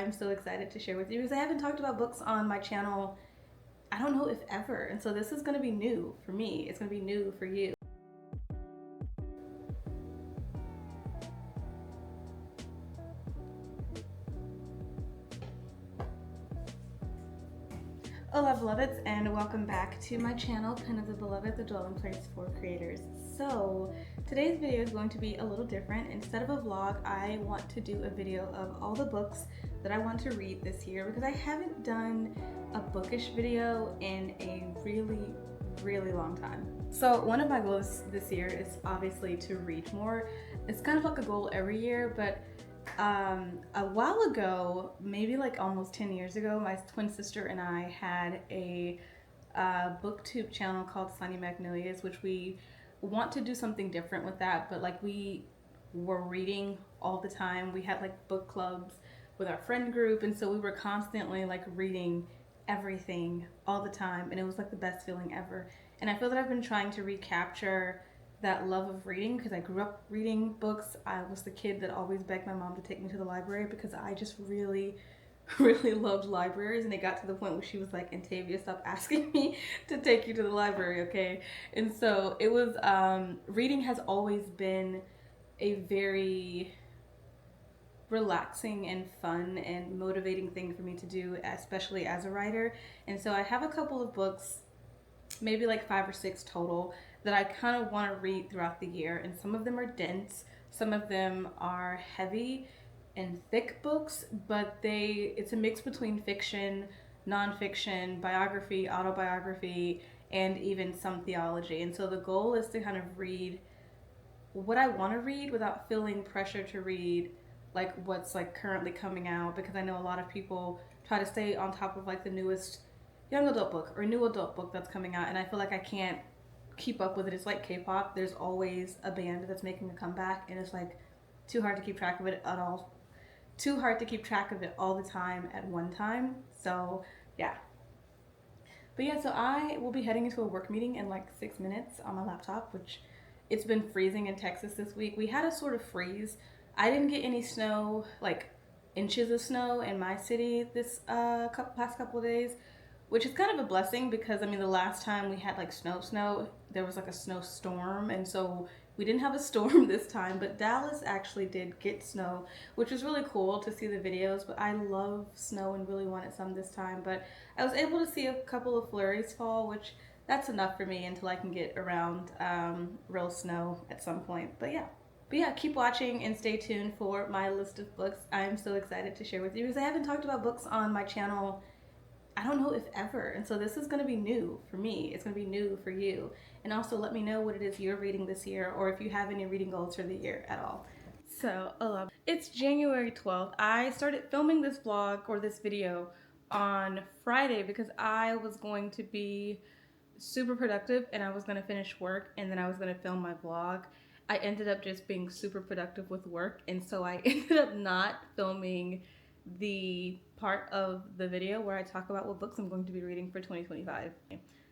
I'm so excited to share with you because I haven't talked about books on my channel, I don't know if ever. And so this is going to be new for me. It's going to be new for you. Hola beloveds, and welcome back to my channel, Pen of the Beloved, the dwelling place for creators. So today's video is going to be a little different. Instead of a vlog, I want to do a video of all the books that I want to read this year because I haven't done a bookish video in a really long time. So one of my goals this year is obviously to read more. It's kind of like a goal every year, but a while ago, maybe like almost 10 years ago, my twin sister and I had a booktube channel called Sunny Magnolias, which we want to do something different with that, but like we were reading all the time. We had like book clubs with our friend group, and so we were constantly like reading everything all the time, and it was like the best feeling ever. And I feel that I've been trying to recapture that love of reading because I grew up reading books. I was the kid that always begged my mom to take me to the library because I just really loved libraries, and it got to the point where she was like, Antavia, stop asking me to take you to the library, okay? And so it was, reading has always been a very relaxing and fun and motivating thing for me to do, especially as a writer. And so I have a couple of books, maybe like 5 or 6 total, that I kind of want to read throughout the year. And some of them are dense, some of them are heavy and thick books, but it's a mix between fiction, nonfiction, biography, autobiography, and even some theology. And so the goal is to kind of read what I want to read without feeling pressure to read like what's like currently coming out, because I know a lot of people try to stay on top of like the newest young adult book or new adult book that's coming out, and I feel like I can't keep up with it. It's like K-pop. There's always a band that's making a comeback, and it's like too hard to keep track of it at all. Too hard to keep track of it all the time at one time. So yeah. But yeah, so I will be heading into a work meeting in like 6 minutes on my laptop, which it's been freezing in Texas this week. We had a sort of freeze. I didn't get any snow, like inches of snow in my city this past couple of days, which is kind of a blessing because I mean the last time we had like snow, there was like a snowstorm, and so we didn't have a storm this time, but Dallas actually did get snow, which was really cool to see the videos. But I love snow and really wanted some this time, but I was able to see a couple of flurries fall, which that's enough for me until I can get around real snow at some point. But yeah, keep watching and stay tuned for my list of books. I'm so excited to share with you because I haven't talked about books on my channel, I don't know if ever. And so this is going to be new for me. It's going to be new for you. And also let me know what it is you're reading this year, or if you have any reading goals for the year at all. So, it's January 12th. I started filming this vlog or this video on Friday because I was going to be super productive and I was going to finish work and then I was going to film my vlog. I ended up just being super productive with work, and so I ended up not filming the part of the video where I talk about what books I'm going to be reading for 2025.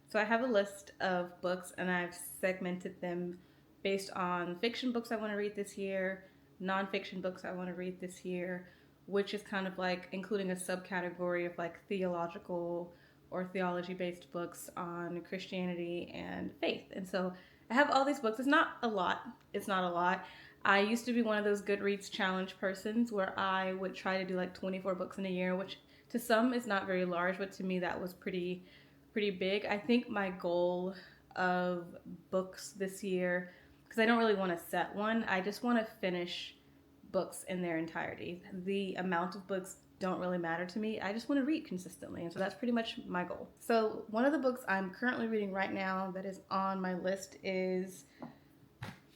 So I have a list of books and I've segmented them based on fiction books I want to read this year, nonfiction books I want to read this year, which is kind of like including a subcategory of like theological or theology-based books on Christianity and faith. And so I have all these books. It's not a lot. I used to be one of those Goodreads challenge persons where I would try to do like 24 books in a year, which to some is not very large, but to me that was pretty big. I think my goal of books this year, because I don't really want to set one, I just want to finish books in their entirety. The amount of books don't really matter to me. I just want to read consistently, and so that's pretty much my goal. So one of the books I'm currently reading right now that is on my list is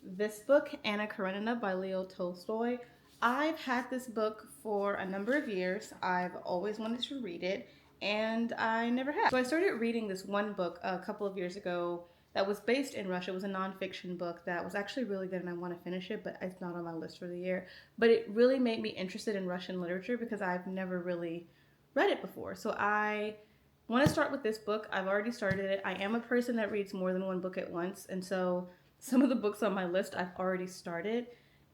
this book, Anna Karenina by Leo Tolstoy. I've had this book for a number of years. I've always wanted to read it, and I never have. So I started reading this one book a couple of years ago that was based in Russia. It was a nonfiction book that was actually really good, and I want to finish it, but it's not on my list for the year. But it really made me interested in Russian literature because I've never really read it before. So I want to start with this book. I've already started it. I am a person that reads more than one book at once, and so some of the books on my list I've already started.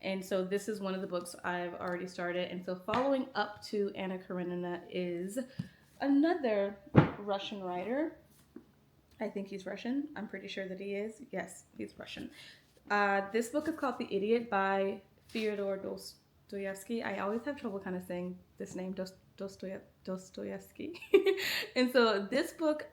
And so this is one of the books I've already started. And so following up to Anna Karenina is another Russian writer. I think he's Russian. I'm pretty sure that he is. Yes, he's Russian. This book is called The Idiot by Fyodor Dostoevsky. I always have trouble kind of saying this name, Dostoevsky. And so this book,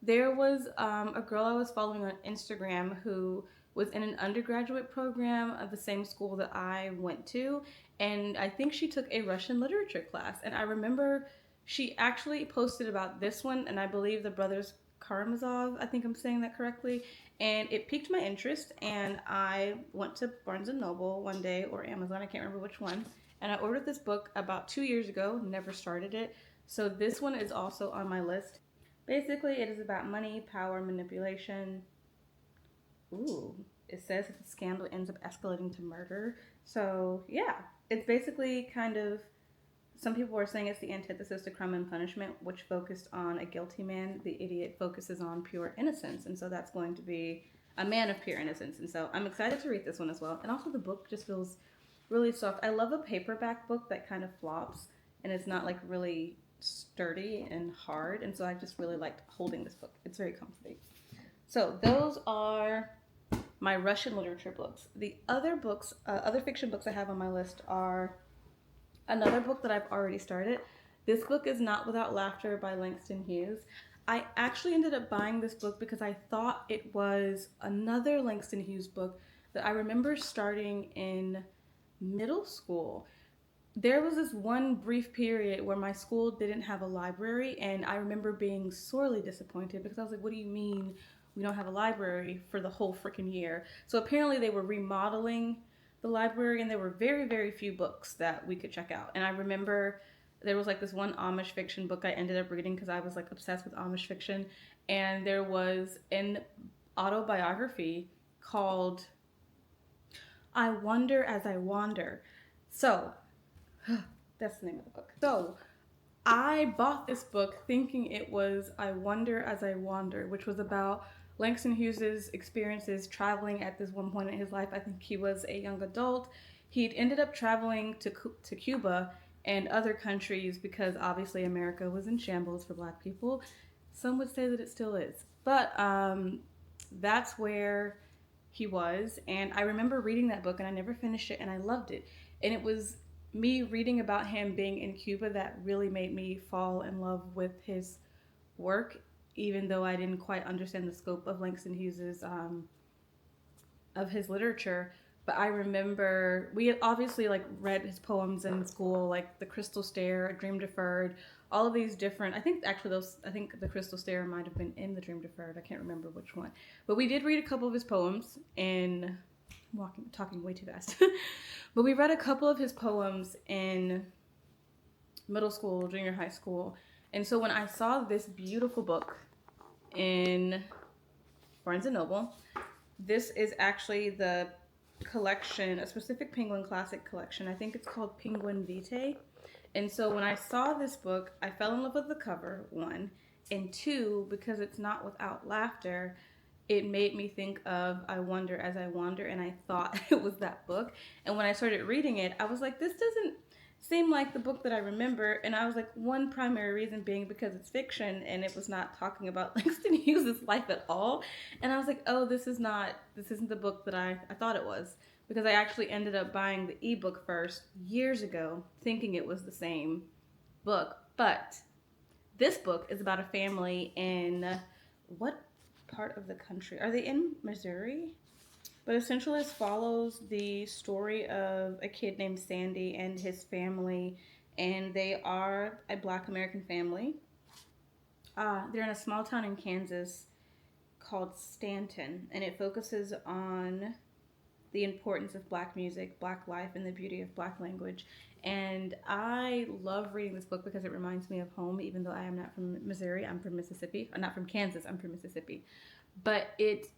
there was a girl I was following on Instagram who was in an undergraduate program of the same school that I went to. And I think she took a Russian literature class. And I remember she actually posted about this one, and I believe the brothers Karamazov, I think I'm saying that correctly, and it piqued my interest, and I went to Barnes and Noble one day, or Amazon, I can't remember which one, and I ordered this book about 2 years ago, never started it, so this one is also on my list. Basically, it is about money, power, manipulation. Ooh, it says that the scandal ends up escalating to murder, so yeah, it's basically kind of, some people are saying it's the antithesis to Crime and Punishment, which focused on a guilty man. The Idiot focuses on pure innocence, and so that's going to be a man of pure innocence. And so I'm excited to read this one as well. And also the book just feels really soft. I love a paperback book that kind of flops and it's not like really sturdy and hard. And so I just really liked holding this book. It's very comforting. So those are my Russian literature books. The other books, other fiction books I have on my list are another book that I've already started. This book is Not Without Laughter by Langston Hughes. I actually ended up buying this book because I thought it was another Langston Hughes book that I remember starting in middle school. There was this one brief period where my school didn't have a library, and I remember being sorely disappointed because I was like, what do you mean we don't have a library for the whole freaking year? So apparently they were remodeling the library, and there were very, very few books that we could check out. And I remember there was like this one Amish fiction book I ended up reading because I was like obsessed with Amish fiction. And there was an autobiography called I Wonder as I Wander. So that's the name of the book. So I bought this book thinking it was I Wonder as I Wander, which was about Langston Hughes' experiences traveling at this one point in his life. I think he was a young adult. He'd ended up traveling to Cuba and other countries because obviously America was in shambles for Black people. Some would say that it still is. But that's where he was. And I remember reading that book and I never finished it and I loved it. And it was me reading about him being in Cuba that really made me fall in love with his work, even though I didn't quite understand the scope of Langston Hughes's of his literature. But I remember we had obviously like read his poems in school, like The Crystal Stair, A Dream Deferred, all of these different. I think The Crystal Stair might have been in The Dream Deferred. I can't remember which one, but we did read a couple of his poems in. Talking way too fast. But we read a couple of his poems in middle school, junior high school. And so when I saw this beautiful book in Barnes & Noble, this is actually the collection, a specific Penguin Classic collection. I think it's called Penguin Vitae. And so when I saw this book, I fell in love with the cover, one. And two, because it's not without laughter, it made me think of I Wonder as I Wander, and I thought it was that book. And when I started reading it, I was like, this doesn't seem like the book that I remember. And I was like, one primary reason being because it's fiction and it was not talking about Langston Hughes' life at all. And I was like, oh, this isn't the book that I thought it was. Because I actually ended up buying the ebook first years ago, thinking it was the same book. But this book is about a family in what part of the country? Are they in Missouri? But essentially this follows the story of a kid named Sandy and his family, and they are a Black American family. They're in a small town in Kansas called Stanton, and it focuses on the importance of Black music, Black life, and the beauty of Black language. And I love reading this book because it reminds me of home, even though I am not from Missouri. I'm from Mississippi. Or not from Kansas, I'm from Mississippi. But it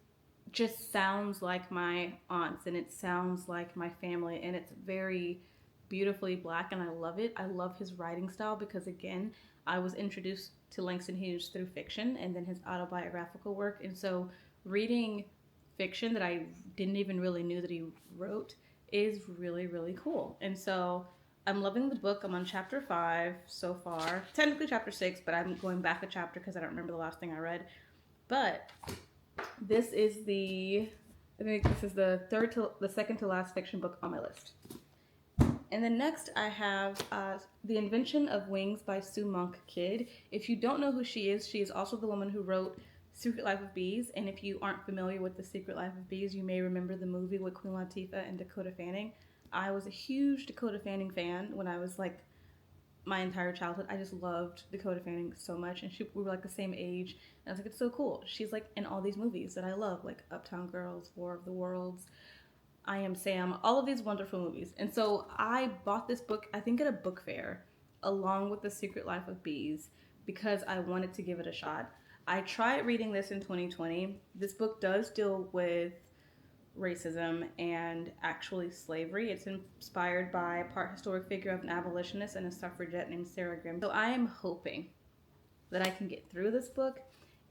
just sounds like my aunts, and it sounds like my family, and it's very beautifully Black, and I love it. I love his writing style because, again, I was introduced to Langston Hughes through fiction and then his autobiographical work. And so reading fiction that I didn't even really knew that he wrote is really, really cool. And so I'm loving the book. I'm on chapter 5 so far. Technically chapter 6, but I'm going back a chapter because I don't remember the last thing I read. But this is I think this is the second to last fiction book on my list. And then next I have The Invention of Wings by Sue Monk Kidd. If you don't know who she is also the woman who wrote Secret Life of Bees. And if you aren't familiar with The Secret Life of Bees, you may remember the movie with Queen Latifah and Dakota Fanning. I was a huge Dakota Fanning fan when I was like my entire childhood. I just loved Dakota Fanning so much, and we were like the same age. And I was like, it's so cool. She's like in all these movies that I love, like Uptown Girls, War of the Worlds, I Am Sam, all of these wonderful movies. And so I bought this book, I think at a book fair, along with The Secret Life of Bees, because I wanted to give it a shot. I tried reading this in 2020. This book does deal with racism and actually slavery. It's inspired by a part historic figure of an abolitionist and a suffragette named Sarah Grim. So I am hoping that I can get through this book.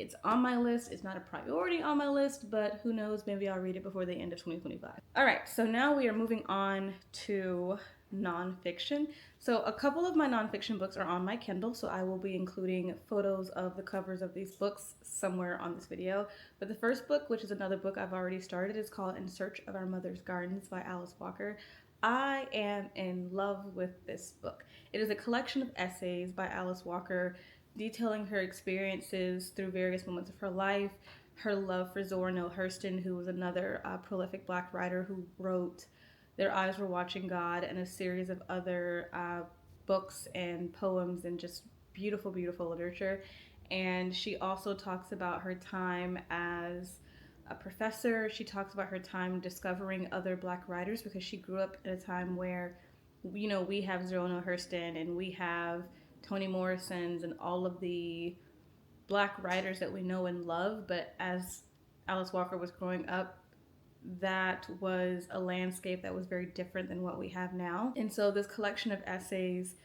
It's on my list. It's not a priority on my list, but who knows, maybe I'll read it before the end of 2025. All right, so now we are moving on to nonfiction. So a couple of my nonfiction books are on my Kindle, so I will be including photos of the covers of these books somewhere on this video. But the first book, which is another book I've already started, is called In Search of Our Mother's Gardens by Alice Walker. I am in love with this book. It is a collection of essays by Alice Walker detailing her experiences through various moments of her life, her love for Zora Neale Hurston, who was another prolific Black writer who wrote Their Eyes Were Watching God and a series of other books and poems and just beautiful, beautiful literature. And she also talks about her time as a professor. She talks about her time discovering other Black writers because she grew up at a time where, you know, we have Zora Neale Hurston and we have Toni Morrison's and all of the Black writers that we know and love. But as Alice Walker was growing up, that was a landscape that was very different than what we have now. And so this collection of essays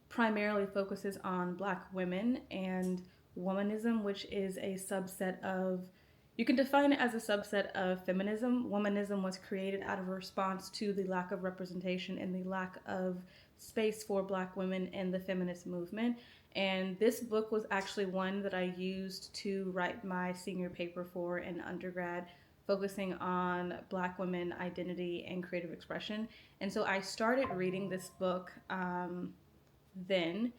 primarily focuses on Black women and womanism, which is a subset of, you can define it as a subset of feminism. Womanism was created out of a response to the lack of representation and the lack of space for Black women in the feminist movement. And this book was actually one that I used to write my senior paper for in undergrad, focusing on Black women identity and creative expression. And so I started reading this book then.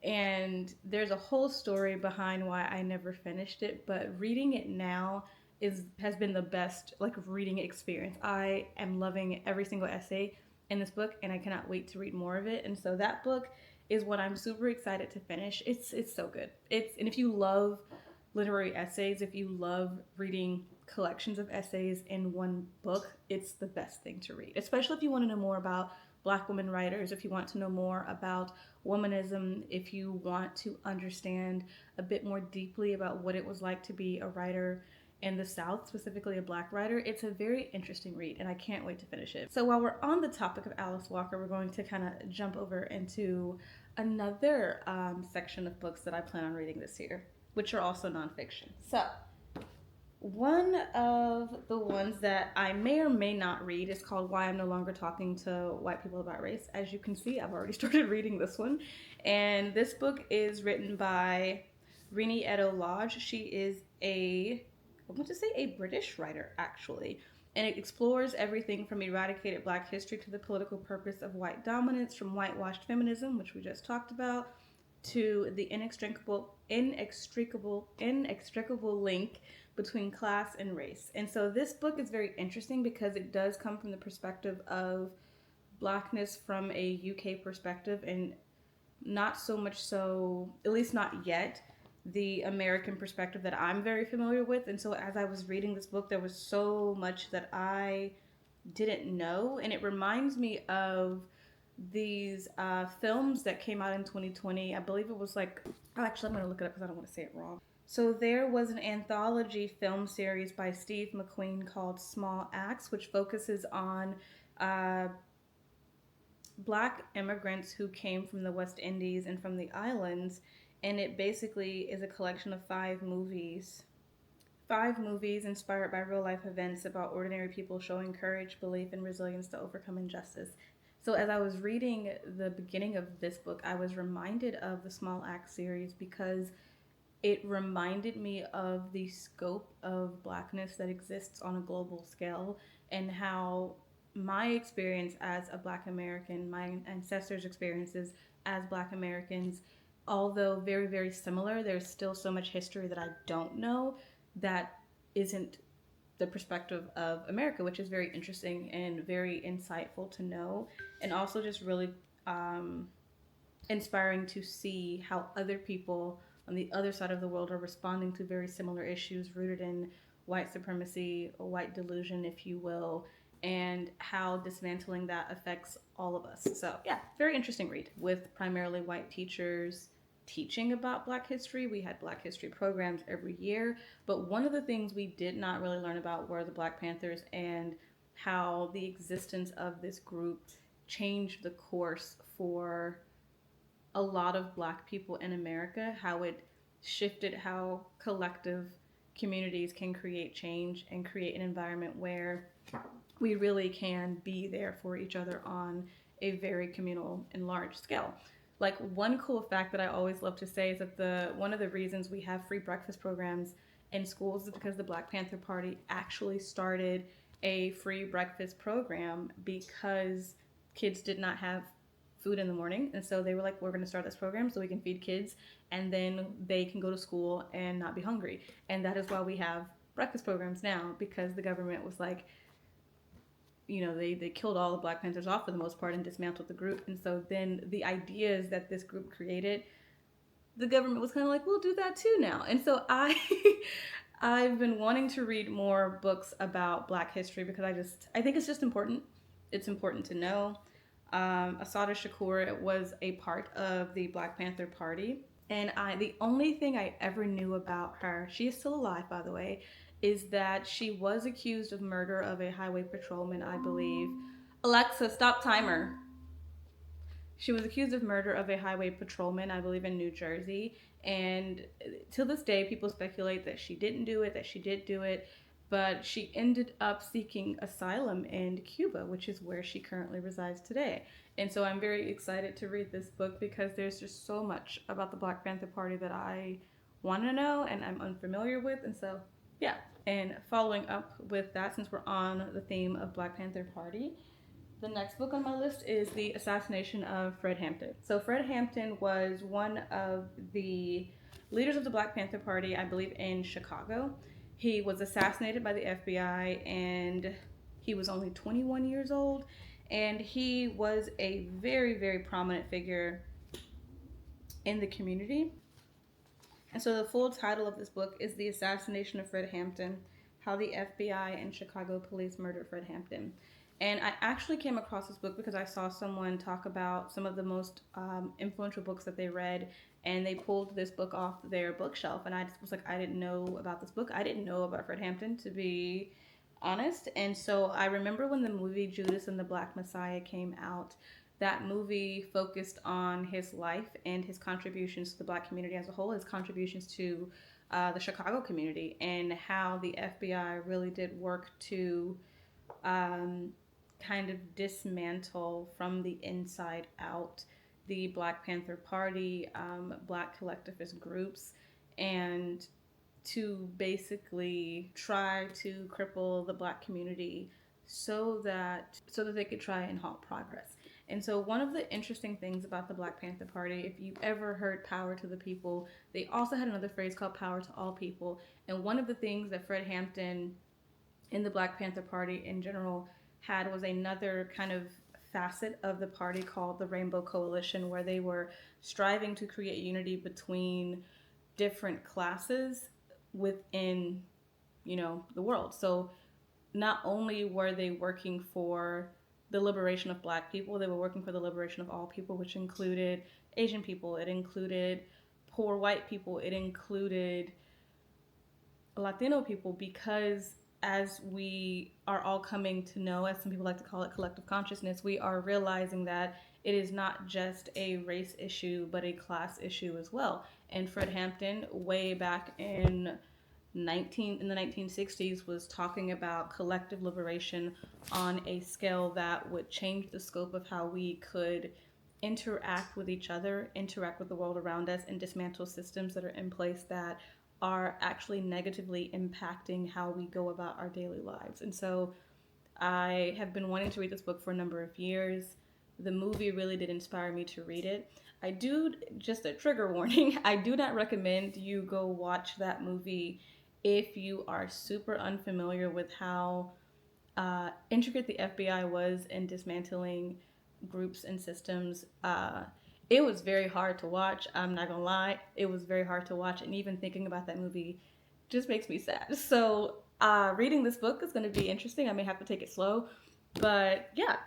And there's a whole story behind why I never finished it, but reading it now has been the best like reading experience. I am loving every single essay in this book, and I cannot wait to read more of it. And so that book is what I'm super excited to finish. It's so good. And if you love literary essays, if you love reading collections of essays in one book, it's the best thing to read. Especially if you want to know more about Black women writers, if you want to know more about womanism, if you want to understand a bit more deeply about what it was like to be a writer in the South, specifically a Black writer, it's a very interesting read, and I can't wait to finish it. So while we're on the topic of Alice Walker, we're going to kind of jump over into another section of books that I plan on reading this year, which are also nonfiction. So one of the ones that I may or may not read is called Why I'm No Longer Talking to White People About Race. As you can see, I've already started reading this one. And this book is written by Rini Edo-Lodge. She is I want to say a British writer, actually. And it explores everything from eradicated Black history to the political purpose of white dominance, from whitewashed feminism, which we just talked about, to the inextricable link between class and race. And so this book is very interesting because it does come from the perspective of Blackness from a UK perspective, and not so much so, at least not yet, the American perspective that I'm very familiar with. And so as I was reading this book, there was so much that I didn't know, and it reminds me of these films that came out in 2020. I believe it was like, actually I'm going to look it up because I don't want to say it wrong. So there was an anthology film series by Steve McQueen called Small Acts, which focuses on Black immigrants who came from the West Indies and from the islands. And it basically is a collection of 5 5 movies inspired by real life events about ordinary people showing courage, belief, and resilience to overcome injustice. So, as I was reading the beginning of this book, I was reminded of the Small Axe series because it reminded me of the scope of blackness that exists on a global scale and how my experience as a black American, my ancestors' experiences as black Americans, although very, very similar, there's still so much history that I don't know that isn't the perspective of America, which is very interesting and very insightful to know, and also just really um, inspiring to see how other people on the other side of the world are responding to very similar issues rooted in white supremacy or white delusion, if you will, and how dismantling that affects all of us. So, yeah, very interesting read with primarily white teachers teaching about Black history. We had Black history programs every year, but one of the things we did not really learn about were the Black Panthers and how the existence of this group changed the course for a lot of black people in America, how it shifted how collective communities can create change and create an environment where we really can be there for each other on a very communal and large scale. Like one cool fact that I always love to say is that the one of the reasons we have free breakfast programs in schools is because the Black Panther Party actually started a free breakfast program because kids did not have food in the morning, and so they were like, we're going to start this program so we can feed kids and then they can go to school and not be hungry. And that is why we have breakfast programs now, because the government was like, they killed all the Black Panthers off for the most part and dismantled the group. And so then the ideas that this group created, the government was kind of like, we'll do that too now. And so I've been wanting to read more books about Black history because I think it's just important. It's important to know. Assata Shakur was a part of the Black Panther Party, and the only thing I ever knew about her, she is still alive by the way, is that she was accused of murder of a highway patrolman, I believe. Alexa, stop timer. She was accused of murder of a highway patrolman, I believe, in New Jersey. And to this day, people speculate that she didn't do it, that she did do it. But she ended up seeking asylum in Cuba, which is where she currently resides today. And so I'm very excited to read this book because there's just so much about the Black Panther Party that I want to know and I'm unfamiliar with. And so, yeah. And following up with that, since we're on the theme of Black Panther Party, the next book on my list is The Assassination of Fred Hampton. So Fred Hampton was one of the leaders of the Black Panther Party, I believe, in Chicago. He was assassinated by the FBI and he was only 21 years old. And he was a very, very prominent figure in the community. And so the full title of this book is The Assassination of Fred Hampton: How the FBI and Chicago Police Murdered Fred Hampton. And I actually came across this book because I saw someone talk about some of the most influential books that they read, and they pulled this book off their bookshelf. And I just was like, I didn't know about this book. I didn't know about Fred Hampton, to be honest. And so I remember when the movie Judas and the Black Messiah came out, that movie focused on his life and his contributions to the Black community as a whole, his contributions to the Chicago community, and how the FBI really did work to um, kind of dismantle from the inside out the Black Panther Party, Black collectivist groups, and to basically try to cripple the Black community so that they could try and halt progress. And so one of the interesting things about the Black Panther Party, if you ever heard power to the people, they also had another phrase called power to all people. And one of the things that Fred Hampton in the Black Panther Party in general had was another kind of facet of the party called the Rainbow Coalition, where they were striving to create unity between different classes within, the world. So not only were they working for the liberation of Black people, they were working for the liberation of all people, which included Asian people, it included poor white people, it included Latino people, because as we are all coming to know, as some people like to call it, collective consciousness, we are realizing that it is not just a race issue, but a class issue as well. And Fred Hampton, way back in in the 1960s was talking about collective liberation on a scale that would change the scope of how we could interact with each other, interact with the world around us, and dismantle systems that are in place that are actually negatively impacting how we go about our daily lives. And so I have been wanting to read this book for a number of years. The movie really did inspire me to read it. I do, just a trigger warning, I do not recommend you go watch that movie if you are super unfamiliar with how intricate the FBI was in dismantling groups and systems. It was very hard to watch. I'm not gonna lie, it was very hard to watch, and even thinking about that movie just makes me sad. So, reading this book is going to be interesting. I may have to take it slow, but yeah.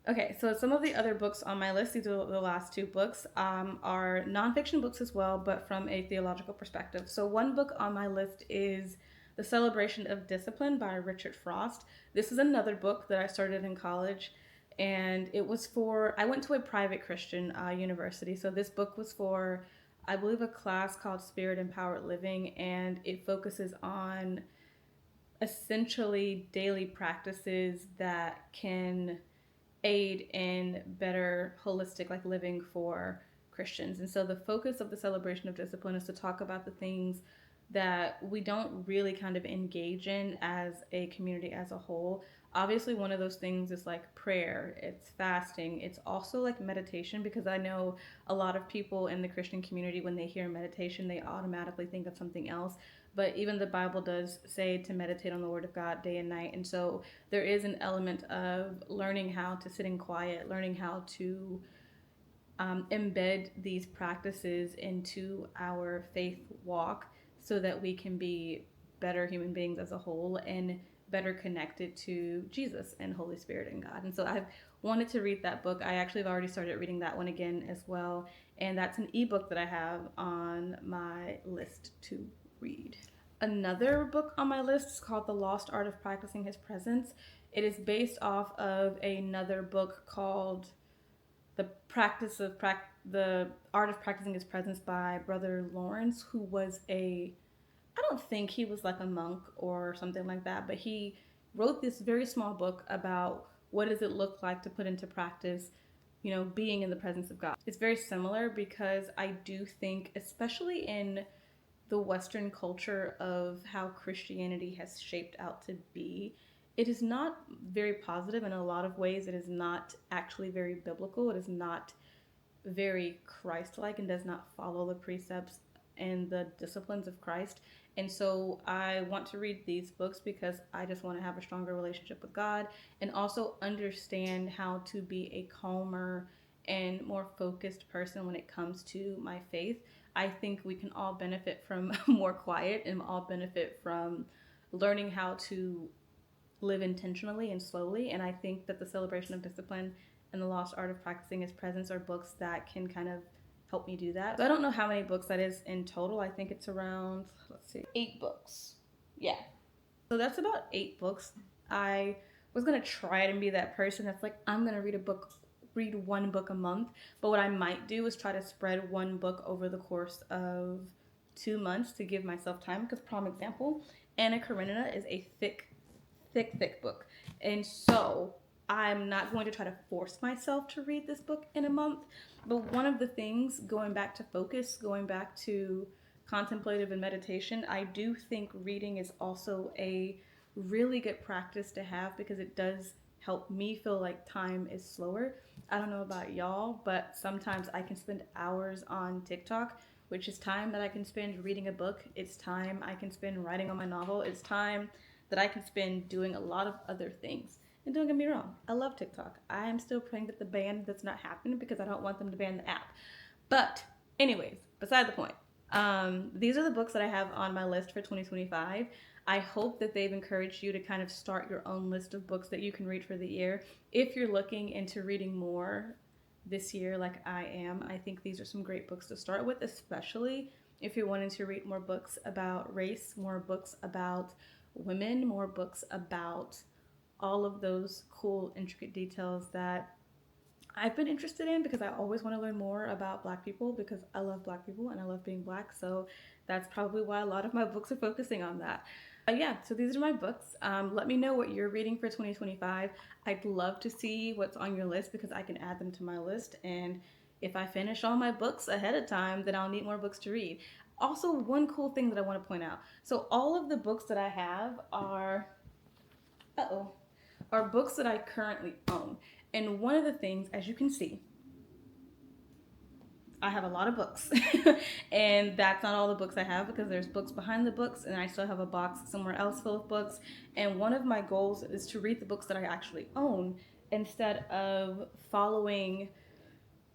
Okay, so some of the other books on my list, these are the last two books, are nonfiction books as well, but from a theological perspective. So one book on my list is The Celebration of Discipline by Richard Frost. This is another book that I started in college, and it was for, I went to a private Christian university, so this book was for, I believe, a class called Spirit Empowered Living, and it focuses on essentially daily practices that can aid in better holistic like living for Christians. And so the focus of the celebration of discipline is to talk about the things that we don't really kind of engage in as a community as a whole. Obviously, one of those things is like prayer, it's fasting, it's also like meditation, because I know a lot of people in the Christian community, when they hear meditation, they automatically think of something else. But even the Bible does say to meditate on the Word of God day and night. And so there is an element of learning how to sit in quiet, learning how to embed these practices into our faith walk so that we can be better human beings as a whole and better connected to Jesus and Holy Spirit and God. And so I've wanted to read that book. I actually have already started reading that one again as well. And that's an ebook that I have on my list to read. Another book on my list is called The Lost Art of Practicing His Presence. It is based off of another book called The Art of Practicing His Presence by Brother Lawrence, who was I don't think he was like a monk or something like that, but he wrote this very small book about what does it look like to put into practice, being in the presence of God. It's very similar because I do think, especially in the Western culture of how Christianity has shaped out to be, it is not very positive in a lot of ways. It is not actually very biblical. It is not very Christ-like and does not follow the precepts and the disciplines of Christ. And so I want to read these books because I just want to have a stronger relationship with God and also understand how to be a calmer and more focused person when it comes to my faith. I think we can all benefit from more quiet and all benefit from learning how to live intentionally and slowly. And I think that The Celebration of Discipline and The Lost Art of Practicing His Presence are books that can kind of help me do that. So I don't know how many books that is in total. I think it's around, 8 books. Yeah. So that's about 8 books. I was going to try it and be that person that's like, I'm going to read one book a month. But what I might do is try to spread one book over the course of 2 months to give myself time. Because, prime example, Anna Karenina is a thick book. And so I'm not going to try to force myself to read this book in a month. But one of the things, going back to focus, going back to contemplative and meditation, I do think reading is also a really good practice to have because it does help me feel like time is slower. I don't know about y'all, but sometimes I can spend hours on TikTok, which is time that I can spend reading a book. It's time I can spend writing on my novel. It's time that I can spend doing a lot of other things. And don't get me wrong, I love TikTok. I am still praying that the ban does not happen because I don't want them to ban the app. But anyways, beside the point. These are the books that I have on my list for 2025. I hope that they've encouraged you to kind of start your own list of books that you can read for the year. If you're looking into reading more this year like I am, I think these are some great books to start with, especially if you're wanting to read more books about race, more books about women, more books about all of those cool, intricate details that I've been interested in because I always want to learn more about Black people because I love Black people and I love being Black. So that's probably why a lot of my books are focusing on that. Yeah, so these are my books. Let me know what you're reading for 2025. I'd love to see what's on your list because I can add them to my list. And if I finish all my books ahead of time, then I'll need more books to read. Also, one cool thing that I want to point out. So all of the books that I have uh-oh, are books that I currently own. And one of the things, as you can see, I have a lot of books. And that's not all the books I have because there's books behind the books, and I still have a box somewhere else full of books. And one of my goals is to read the books that I actually own instead of following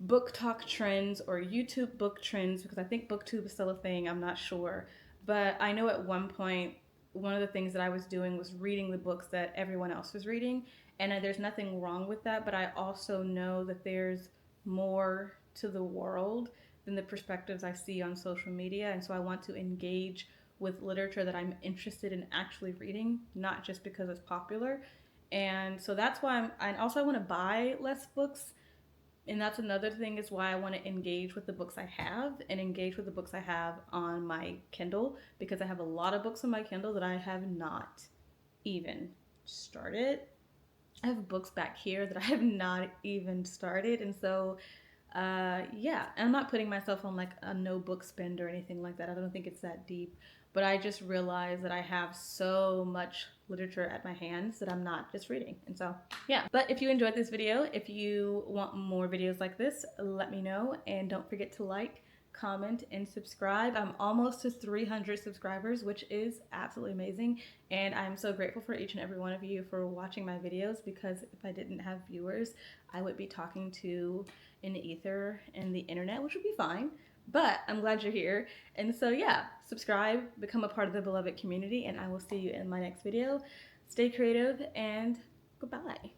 book talk trends or YouTube book trends, because I think booktube is still a thing. I'm not sure. But I know at one point, one of the things that I was doing was reading the books that everyone else was reading. And there's nothing wrong with that. But I also know that there's more to the world than the perspectives I see on social media. And so I want to engage with literature that I'm interested in actually reading, not just because it's popular. And so that's why and also I want to buy less books, and that's another thing is why I want to engage with the books I have and engage with the books I have on my Kindle, because I have a lot of books on my Kindle that I have not even started. I have books back here that I have not even started. And so yeah, and I'm not putting myself on like a no book spend or anything like that. I don't think it's that deep. But I just realized that I have so much literature at my hands that I'm not just reading. And so, yeah. But if you enjoyed this video, if you want more videos like this, let me know. And don't forget to like, comment, and subscribe. I'm almost to 300 subscribers, which is absolutely amazing. And I'm so grateful for each and every one of you for watching my videos, because if I didn't have viewers, I would be talking to an ether and the internet, which would be fine. But I'm glad you're here. And so yeah, subscribe, become a part of the beloved community, and I will see you in my next video. Stay creative and goodbye.